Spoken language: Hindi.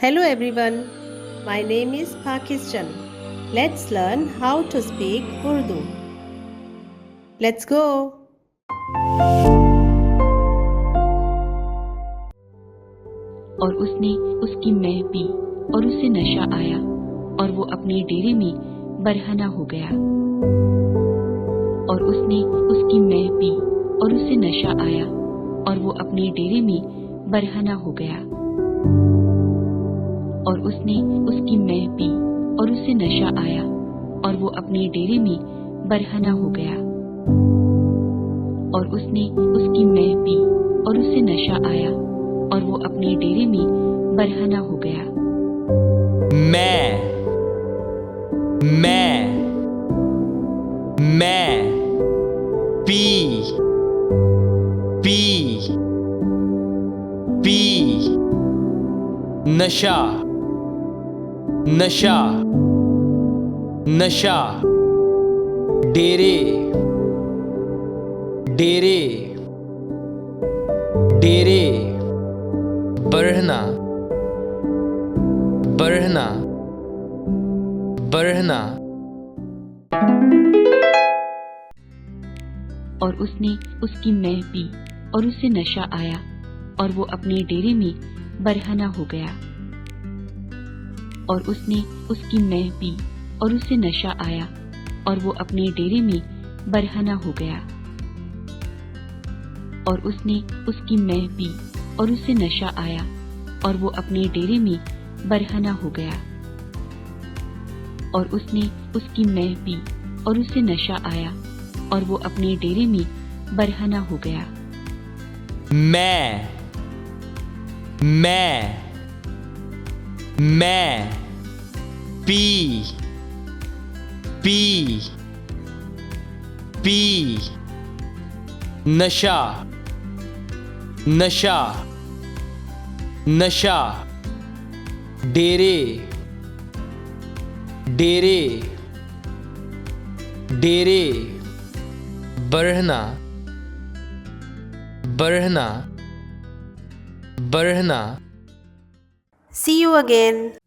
Hello everyone, my name is Pakistan. Let's learn how to speak Urdu. Let's go. और उसने उसकी मैं पी और उसे नशा आया और वो अपने डेरे में बरहना हो गया। और उसने उसकी मैं पी और उसे नशा आया और वो अपने डेरे में बरहना हो गया। और उसने उसकी मैं पी और उसे नशा आया और वो अपने डेरे में बरहना हो गया। और उसने उसकी मैं पी और उसे नशा आया और वो अपने डेरे में बरहना हो गया। मैं पी नशा डेरे बढ़ना और उसने उसकी मैं पी और उसे नशा आया और वो अपने डेरे में बरहना हो गया। और उसने उसकी मैं पी और उसे नशा आया और वो अपने डेरे में बरहना हो गया। और उसने उसकी मैं पी और उसे नशा आया और वो अपने डेरे में बरहना हो गया। और उसने उसकी मैं पी और उसे नशा आया और वो अपने डेरे में बरहना हो गया। मैं पी नशा डेरे बढ़ना See you again.